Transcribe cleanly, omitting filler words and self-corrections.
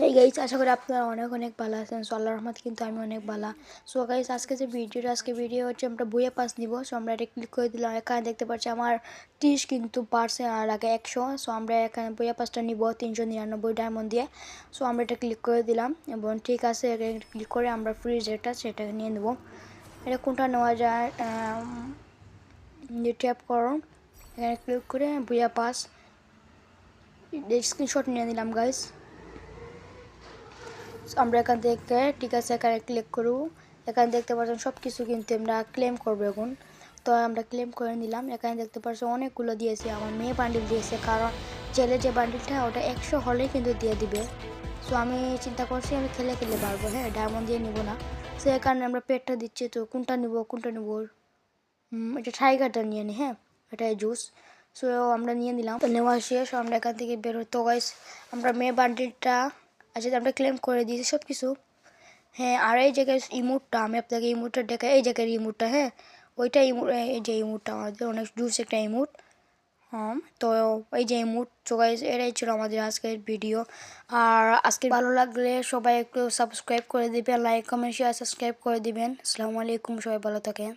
এই গাইস, আশা করি আপনারা অনেক অনেক ভালো আছেন। সো আল্লাহর রহমতে কিন্তু আমি অনেক ভালো। সো গাইস, আজকে ভিডিও হচ্ছে আমরা বইয়ে পাস নিব। সো আমরা এটা ক্লিক করে দিলাম। এখানে দেখতে পাচ্ছি আমার 30 কিন্তু পারছে, আর আগে 100। সো আমরা এখানে বইয়ে পাসটা নিব 399 ডায়মন্ড দিয়ে। সো আমরা এটা ক্লিক করে দিলাম এবং ঠিক আছে, এটা ক্লিক করে আমরা ফ্রি যেটা সেটা নিয়ে নেব। এটা কোনটা নেওয়া যায়, ট্যাপ করো, এখানে ক্লিক করে বইয়া পাস স্ক্রিনশট নিয়ে নিলাম গাইস। আমরা এখান থেকে ঠিক আছে এখানে ক্লিক করব। এখানে দেখতে পাচ্ছেন সব কিছু কিন্তু আমরা ক্লেম করবো এখন। তো আমরা ক্লেম করে নিলাম। এখানে দেখতে পাচ্ছেন অনেকগুলো দিয়েছে, আমার মেয়ে বান্ডিল দিয়েছে, কারণ ছেলে যে বান্ডিলটা ওটা 100 হলেই কিন্তু দিয়ে দিবে। সো আমি চিন্তা করছি আমি খেলে খেলে পারবো, হ্যাঁ, ডায়মন্ড দিয়ে নিব না। সো এর কারণে আমরা পেটটা দিচ্ছি। তো কোনটা নিব, এটা টাইগারটা নিয়ে নিই, হ্যাঁ, এটাই জুস। সো আমরা নিয়ে নিলাম। তো নেওয়া শেষ, আমরা এখান থেকে বের হতো গাইস। আমরা মেয়ে বান্ডিলটা আচ্ছা আমরা ক্লেম করে দিয়েছি সব কিছু, হ্যাঁ। আর এই জায়গায় ইমোটটা আমি আপনাকে ইমোটটা দেখাই, এই জায়গার ইমোটটা, হ্যাঁ, ওইটা ইমোট, এই যে ইমোটটা আমাদের অনেক জুস একটা ইমোট। হ্যাঁ, তো এই যে ইমোট। তো গাইস, এটাই ছিল আমাদের আজকের ভিডিও। আর আজকে ভালো লাগলে সবাই একটু সাবস্ক্রাইব করে দিবেন, লাইক কমেন্ট শেয়ার সাবস্ক্রাইব করে দিবেন। আসসালামু আলাইকুম, সবাই ভালো থাকেন।